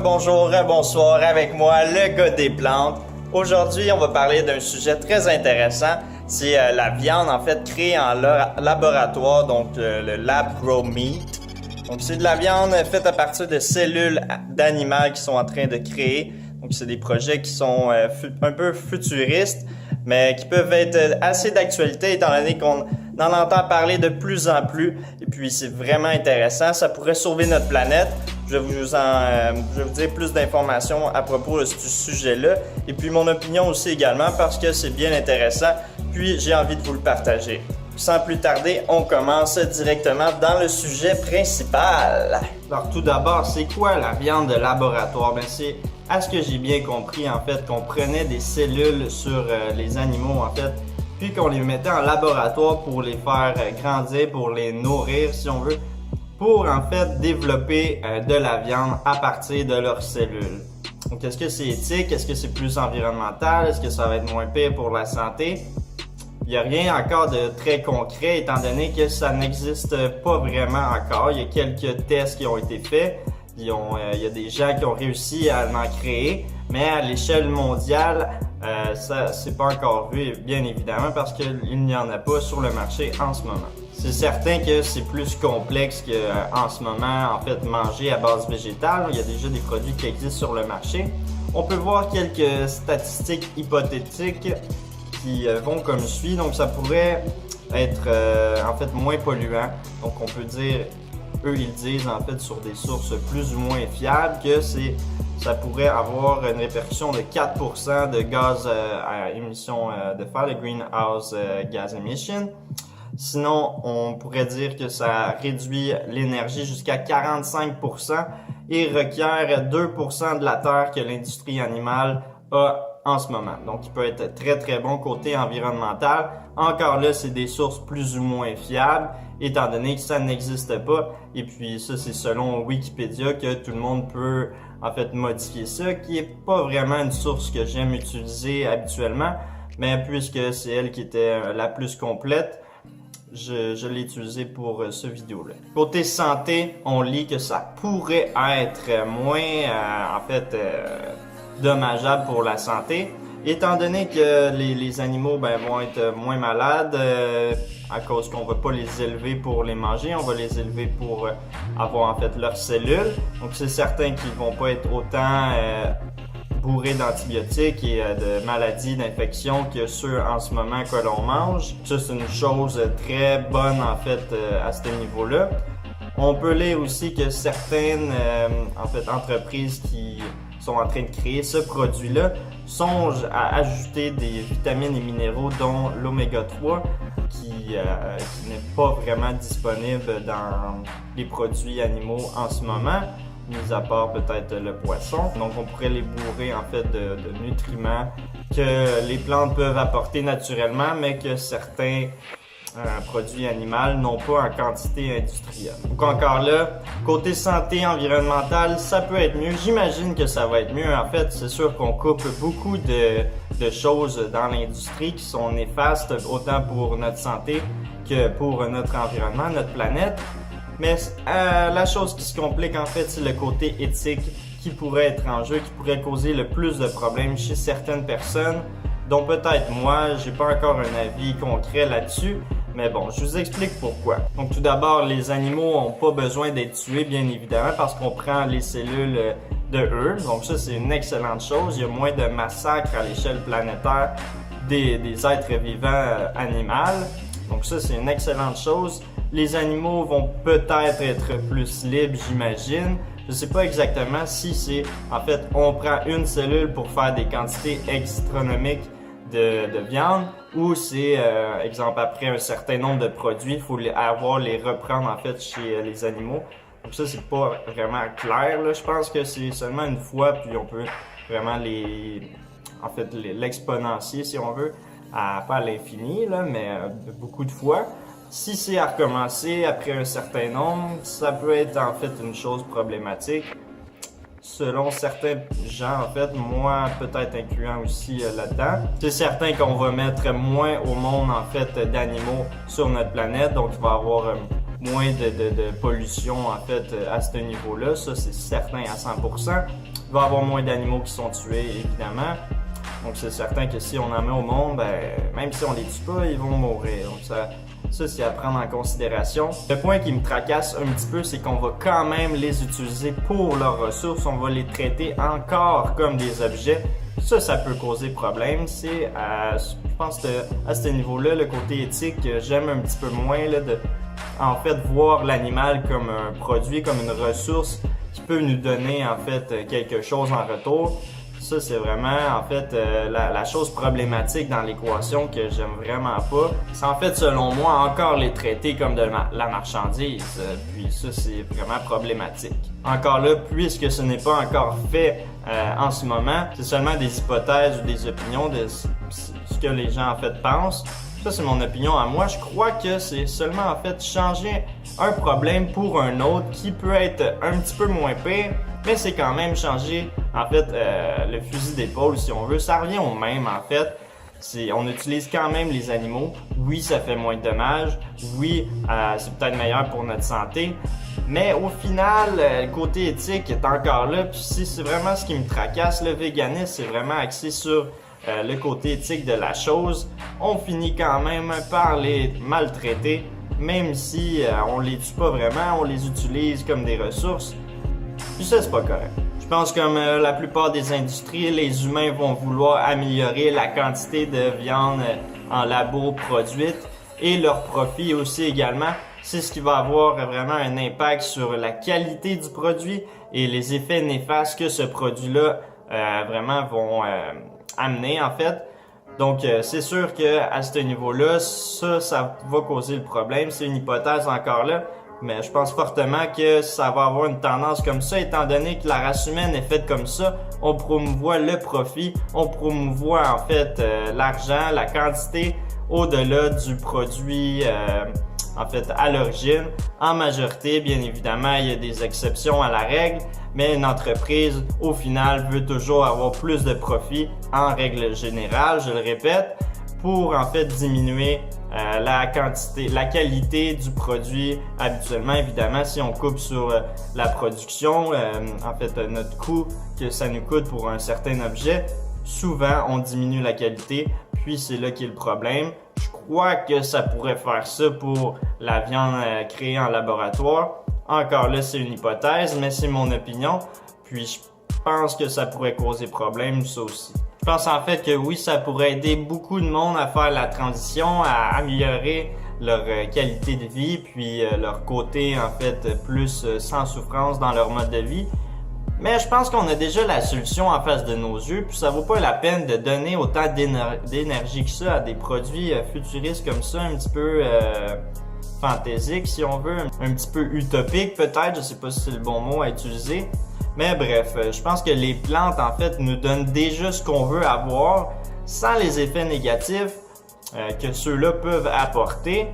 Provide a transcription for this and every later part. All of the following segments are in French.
Bonjour, bonsoir, avec moi, le gars des plantes. Aujourd'hui, on va parler d'un sujet très intéressant. C'est la viande, en fait, créée en laboratoire, donc le lab grow meat. Donc, c'est de la viande faite à partir de cellules d'animaux qui sont en train de créer. Donc, c'est des projets qui sont un peu futuristes, mais qui peuvent être assez d'actualité étant donné qu'on en entend parler de plus en plus. Et puis, c'est vraiment intéressant. Ça pourrait sauver notre planète. Je vais vous dire plus d'informations à propos de ce sujet-là. Et puis, mon opinion aussi également parce que c'est bien intéressant. Puis, j'ai envie de vous le partager. Sans plus tarder, on commence directement dans le sujet principal. Alors, tout d'abord, c'est quoi la viande de laboratoire? C'est, à ce que j'ai bien compris, en fait, qu'on prenait des cellules sur les animaux, en fait, puis qu'on les mettait en laboratoire pour les faire grandir, pour les nourrir, si on veut, pour, en fait, développer de la viande à partir de leurs cellules. Donc, est-ce que c'est éthique? Est-ce que c'est plus environnemental? Est-ce que ça va être moins pire pour la santé? Il n'y a rien encore de très concret étant donné que ça n'existe pas vraiment encore. Il y a quelques tests qui ont été faits. Il y a des gens qui ont réussi à en créer, mais à l'échelle mondiale, ça c'est pas encore vu, bien évidemment, parce qu'il n'y en a pas sur le marché en ce moment. C'est certain que c'est plus complexe qu'en ce moment, en fait, manger à base végétale. Il y a déjà des produits qui existent sur le marché. On peut voir quelques statistiques hypothétiques qui vont comme suit. Donc, ça pourrait être en fait moins polluant. Donc, on peut dire, eux, ils disent en fait sur des sources plus ou moins fiables que ça pourrait avoir une répercussion de 4% de gaz à émission de fer, le greenhouse gas emission. Sinon, on pourrait dire que ça réduit l'énergie jusqu'à 45% et requiert 2% de la terre que l'industrie animale a en ce moment. Donc, il peut être très très bon côté environnemental. Encore là, c'est des sources plus ou moins fiables, étant donné que ça n'existe pas. Et puis ça, c'est selon Wikipédia que tout le monde peut en fait modifier ça, qui est pas vraiment une source que j'aime utiliser habituellement, mais puisque c'est elle qui était la plus complète, je l'ai utilisé pour ce vidéo-là. Côté santé, on lit que ça pourrait être moins dommageable pour la santé, étant donné que les animaux vont être moins malades à cause qu'on ne va pas les élever pour les manger, on va les élever pour avoir en fait leurs cellules. Donc c'est certain qu'ils vont pas être autant bourrés d'antibiotiques et de maladies, d'infections que ceux en ce moment que l'on mange. Ça, c'est une chose très bonne en fait à ce niveau-là. On peut lire aussi que certaines entreprises qui sont en train de créer ce produit-là songent à ajouter des vitamines et minéraux dont l'oméga 3 qui n'est pas vraiment disponible dans les produits animaux en ce moment, mis à part peut-être le poisson. Donc on pourrait les bourrer en fait de nutriments que les plantes peuvent apporter naturellement, mais que certains produits animaux n'ont pas en quantité industrielle. Donc encore là, côté santé environnementale, ça peut être mieux. J'imagine que ça va être mieux. En fait, c'est sûr qu'on coupe beaucoup de choses dans l'industrie qui sont néfastes autant pour notre santé que pour notre environnement, notre planète. Mais la chose qui se complique en fait, c'est le côté éthique qui pourrait être en jeu, qui pourrait causer le plus de problèmes chez certaines personnes, dont peut-être moi, j'ai pas encore un avis concret là-dessus. Mais bon, je vous explique pourquoi. Donc tout d'abord, les animaux n'ont pas besoin d'être tués, bien évidemment, parce qu'on prend les cellules de eux. Donc ça, c'est une excellente chose. Il y a moins de massacres à l'échelle planétaire des êtres vivants animaux. Donc ça, c'est une excellente chose. Les animaux vont peut-être être plus libres, j'imagine. Je ne sais pas exactement si c'est, en fait, on prend une cellule pour faire des quantités astronomiques de viande, ou c'est, exemple, après un certain nombre de produits, il faut les reprendre en fait chez les animaux. Donc ça, c'est pas vraiment clair, là. Je pense que c'est seulement une fois, puis on peut vraiment l'exponentier, si on veut, pas à l'infini, là, mais beaucoup de fois. Si c'est à recommencer après un certain nombre, ça peut être en fait une chose problématique. Selon certains gens, en fait, moi peut-être incluant aussi là-dedans. C'est certain qu'on va mettre moins au monde en fait d'animaux sur notre planète, donc il va y avoir moins de pollution en fait à ce niveau-là, ça c'est certain à 100%. Il va y avoir moins d'animaux qui sont tués évidemment. Donc c'est certain que si on en met au monde, ben, même si on les tue pas, ils vont mourir. Donc ça c'est à prendre en considération. Le point qui me tracasse un petit peu, c'est qu'on va quand même les utiliser pour leurs ressources. On va les traiter encore comme des objets. Ça peut causer problème. C'est, je pense, à ce niveau-là, le côté éthique, j'aime un petit peu moins là, de, en fait, voir l'animal comme un produit, comme une ressource qui peut nous donner en fait quelque chose en retour. Ça, c'est vraiment, en fait, la chose problématique dans l'équation que j'aime vraiment pas. C'est en fait, selon moi, encore les traiter comme de la marchandise. Puis ça, c'est vraiment problématique. Encore là, puisque ce n'est pas encore fait en ce moment, c'est seulement des hypothèses ou des opinions de ce que les gens, en fait, pensent. Ça, c'est mon opinion à moi. Je crois que c'est seulement, en fait, changer un problème pour un autre qui peut être un petit peu moins pire, mais c'est quand même changer, en fait, le fusil d'épaule, si on veut. Ça revient au même, en fait. On utilise quand même les animaux. Oui, ça fait moins de dommages. Oui, c'est peut-être meilleur pour notre santé. Mais au final, le côté éthique est encore là. Puis si c'est vraiment ce qui me tracasse, le véganisme, c'est vraiment axé sur le côté éthique de la chose. On finit quand même par les maltraiter, même si on les tue pas vraiment, on les utilise comme des ressources. Puis ça, c'est pas correct. Je pense que comme la plupart des industries, les humains vont vouloir améliorer la quantité de viande en labo produite et leur profit aussi également. C'est ce qui va avoir vraiment un impact sur la qualité du produit et les effets néfastes que ce produit-là vraiment vont amener en fait. Donc c'est sûr que à ce niveau-là, ça va causer le problème. C'est une hypothèse encore là. Mais je pense fortement que ça va avoir une tendance comme ça, étant donné que la race humaine est faite comme ça. On promouvoit le profit, on promouvoit en fait l'argent, la quantité au-delà du produit en fait à l'origine. En majorité, bien évidemment, il y a des exceptions à la règle, mais une entreprise au final veut toujours avoir plus de profit en règle générale, je le répète, pour en fait diminuer la qualité du produit habituellement. Évidemment, si on coupe sur la production, en fait notre coût que ça nous coûte pour un certain objet, souvent on diminue la qualité, puis c'est là qu'est le problème. Je crois que ça pourrait faire ça pour la viande créée en laboratoire. Encore là, c'est une hypothèse, mais c'est mon opinion, puis je pense que ça pourrait causer problème, ça aussi. Je pense en fait que oui, ça pourrait aider beaucoup de monde à faire la transition, à améliorer leur qualité de vie, puis leur côté en fait plus sans souffrance dans leur mode de vie. Mais je pense qu'on a déjà la solution en face de nos yeux, puis ça vaut pas la peine de donner autant d'énergie que ça à des produits futuristes comme ça, un petit peu fantaisiques si on veut, un petit peu utopique peut-être, je sais pas si c'est le bon mot à utiliser. Mais bref, je pense que les plantes, en fait, nous donnent déjà ce qu'on veut avoir sans les effets négatifs que ceux-là peuvent apporter.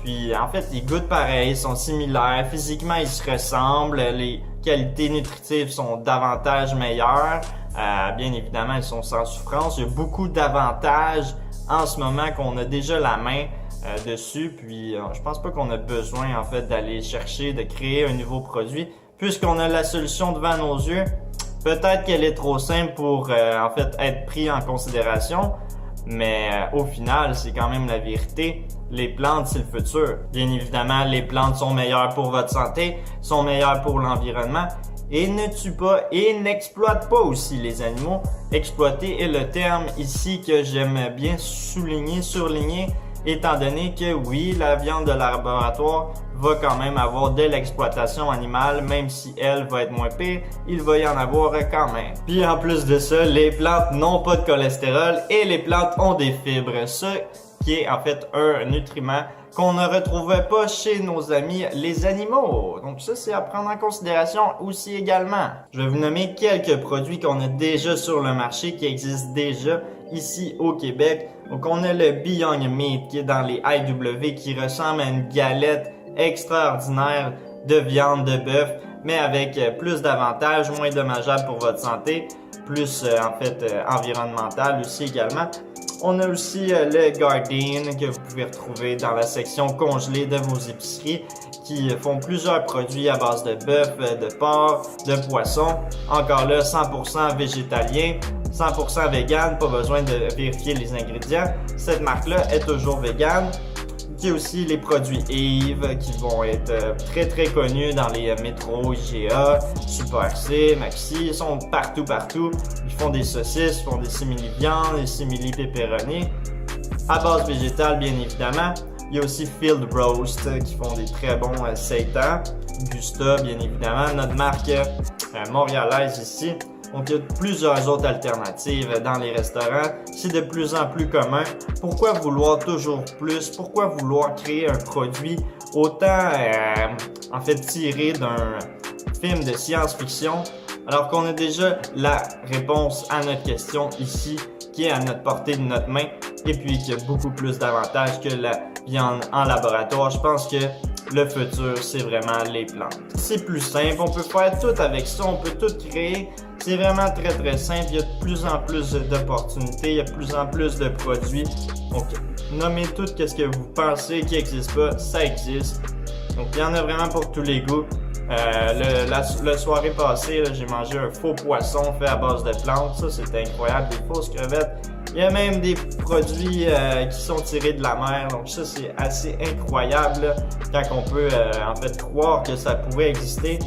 Puis, en fait, ils goûtent pareil, ils sont similaires, physiquement, ils se ressemblent, les qualités nutritives sont davantage meilleures. Bien évidemment, ils sont sans souffrance. Il y a beaucoup d'avantages en ce moment qu'on a déjà la main dessus. Puis, je pense pas qu'on a besoin, en fait, d'aller chercher, de créer un nouveau produit. Puisqu'on a la solution devant nos yeux, peut-être qu'elle est trop simple pour en fait être pris en considération, mais au final, c'est quand même la vérité. Les plantes, c'est le futur. Bien évidemment, les plantes sont meilleures pour votre santé, sont meilleures pour l'environnement et ne tuent pas et n'exploitent pas aussi les animaux. Exploiter est le terme ici que j'aime bien surligner, étant donné que oui, la viande de laboratoire va quand même avoir de l'exploitation animale, même si elle va être moins pire, il va y en avoir quand même. Puis en plus de ça, les plantes n'ont pas de cholestérol et les plantes ont des fibres, ce qui est en fait un nutriment qu'on ne retrouvait pas chez nos amis les animaux. Donc ça, c'est à prendre en considération aussi également. Je vais vous nommer quelques produits qu'on a déjà sur le marché, qui existent déjà ici au Québec. Donc on a le Beyond Meat qui est dans les IW, qui ressemble à une galette extraordinaire de viande de bœuf, mais avec plus d'avantages, moins dommageable pour votre santé, plus en fait environnemental aussi également. On a aussi le Gardein que vous pouvez retrouver dans la section congelée de vos épiceries, qui font plusieurs produits à base de bœuf, de porc, de poisson. Encore là, 100% végétalien, 100% vegan, pas besoin de vérifier les ingrédients. Cette marque-là est toujours vegan. Il y a aussi les produits Yves qui vont être très connus dans les métros, IGA, Super C, Maxi. Ils sont partout. Ils font des saucisses, ils font des simili-viandes, des simili-pepperoni. À base végétale, bien évidemment. Il y a aussi Field Roast qui font des très bons seitans. Gusta, bien évidemment. Notre marque montréalaise ici. Donc, il y a plusieurs autres alternatives dans les restaurants. C'est de plus en plus commun. Pourquoi vouloir toujours plus? Pourquoi vouloir créer un produit autant, en fait, tiré d'un film de science-fiction, alors qu'on a déjà la réponse à notre question ici, qui est à notre portée de notre main, et puis qui a beaucoup plus d'avantages que la viande en laboratoire. Je pense que le futur, c'est vraiment les plantes. C'est plus simple, on peut faire tout avec ça, on peut tout créer. C'est vraiment très simple, il y a de plus en plus d'opportunités, il y a de plus en plus de produits. Donc, nommez tout ce que vous pensez qui n'existe pas, ça existe. Donc, il y en a vraiment pour tous les goûts. La soirée passée, j'ai mangé un faux poisson fait à base de plantes. Ça, c'était incroyable, des fausses crevettes. Il y a même des produits qui sont tirés de la mer. Donc ça, c'est assez incroyable là, quand on peut en fait croire que ça pourrait exister.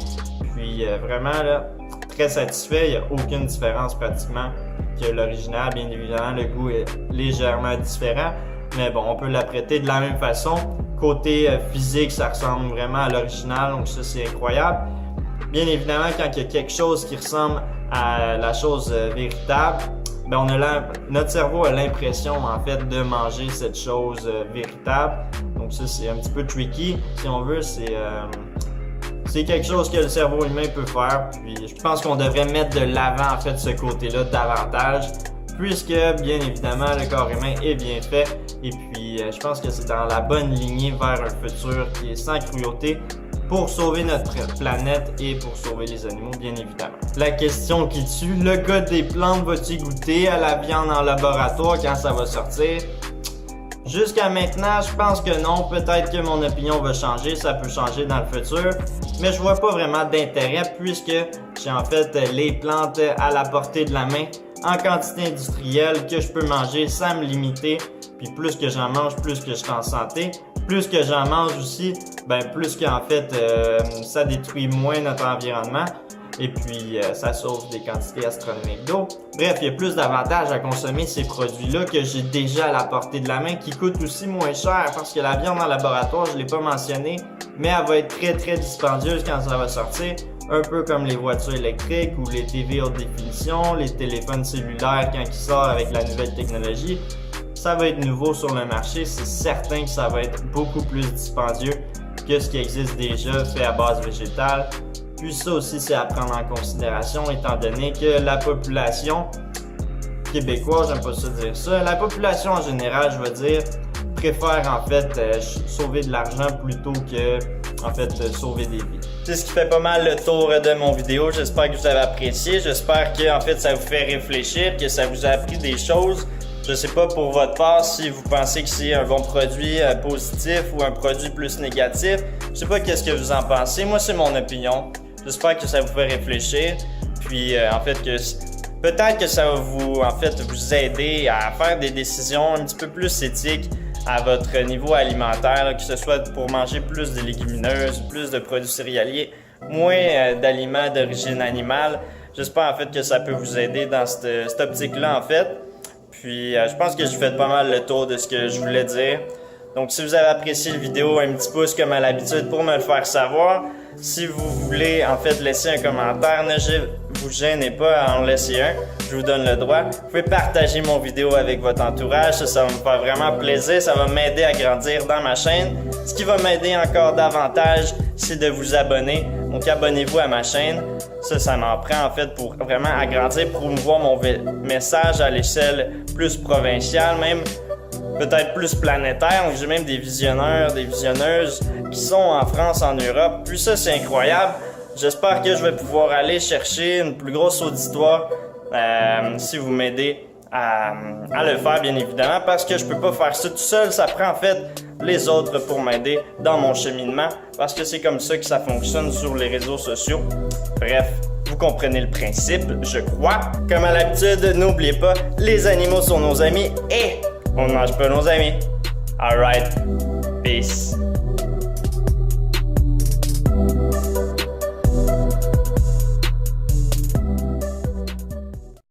Puis vraiment, là, très satisfait. Il n'y a aucune différence pratiquement que l'original. Bien évidemment, le goût est légèrement différent. Mais bon, on peut l'apprêter de la même façon. Côté physique, ça ressemble vraiment à l'original. Donc ça, c'est incroyable. Bien évidemment, quand il y a quelque chose qui ressemble à la chose véritable, ben notre cerveau a l'impression en fait de manger cette chose véritable. Donc ça, c'est un petit peu tricky. Si on veut, c'est quelque chose que le cerveau humain peut faire. Puis je pense qu'on devrait mettre de l'avant en fait ce côté-là davantage, puisque bien évidemment le corps humain est bien fait. Et puis je pense que c'est dans la bonne lignée vers un futur qui est sans cruauté, pour sauver notre planète et pour sauver les animaux, bien évidemment. La question qui tue, le gars des plantes va-t-il goûter à la viande en laboratoire quand ça va sortir? Jusqu'à maintenant, je pense que non. Peut-être que mon opinion va changer, ça peut changer dans le futur, mais je vois pas vraiment d'intérêt puisque j'ai en fait les plantes à la portée de la main en quantité industrielle que je peux manger sans me limiter. Puis plus que j'en mange, plus que je suis en santé. Plus que j'en mange aussi, ben plus qu'en fait ça détruit moins notre environnement et puis ça sauve des quantités astronomiques d'eau. Bref, il y a plus d'avantages à consommer ces produits-là que j'ai déjà à la portée de la main, qui coûtent aussi moins cher parce que la viande en laboratoire, je l'ai pas mentionné, mais elle va être très dispendieuse quand ça va sortir. Un peu comme les voitures électriques ou les TV haute définition, les téléphones cellulaires quand ils sortent avec la nouvelle technologie. Ça va être nouveau sur le marché, c'est certain que ça va être beaucoup plus dispendieux que ce qui existe déjà fait à base végétale. Puis ça aussi, c'est à prendre en considération étant donné que la population québécoise, j'aime pas ça dire ça, la population en général, je veux dire, préfère en fait sauver de l'argent plutôt que en fait sauver des vies. C'est ce qui fait pas mal le tour de mon vidéo. J'espère que vous avez apprécié. J'espère que en fait ça vous fait réfléchir, que ça vous a appris des choses. Je sais pas pour votre part si vous pensez que c'est un bon produit positif ou un produit plus négatif. Je sais pas qu'est-ce que vous en pensez. Moi, c'est mon opinion. J'espère que ça vous fait réfléchir. Puis en fait que peut-être que ça va vous aider à faire des décisions un petit peu plus éthiques à votre niveau alimentaire, là, que ce soit pour manger plus de légumineuses, plus de produits céréaliers, moins d'aliments d'origine animale. J'espère en fait que ça peut vous aider dans cette optique-là en fait. Puis je pense que j'ai fait pas mal le tour de ce que je voulais dire. Donc si vous avez apprécié la vidéo, un petit pouce comme à l'habitude pour me le faire savoir. Si vous voulez en fait laisser un commentaire, ne vous gênez pas à en laisser un. Je vous donne le droit. Vous pouvez partager mon vidéo avec votre entourage. Ça va me faire vraiment plaisir. Ça va m'aider à grandir dans ma chaîne. Ce qui va m'aider encore davantage, c'est de vous abonner. Donc abonnez-vous à ma chaîne. Ça m'en prend en fait pour vraiment agrandir, promouvoir mon message à l'échelle plus provinciale, même peut-être plus planétaire. Donc j'ai même des visionneurs, des visionneuses qui sont en France, en Europe. Puis ça, c'est incroyable. J'espère que je vais pouvoir aller chercher une plus grosse auditoire si vous m'aidez à le faire, bien évidemment, parce que je peux pas faire ça tout seul. Ça prend en fait les autres pour m'aider dans mon cheminement, parce que c'est comme ça que ça fonctionne sur les réseaux sociaux. Bref, vous comprenez le principe, je crois. Comme à l'habitude, n'oubliez pas, les animaux sont nos amis et on ne mange pas nos amis. Alright, peace.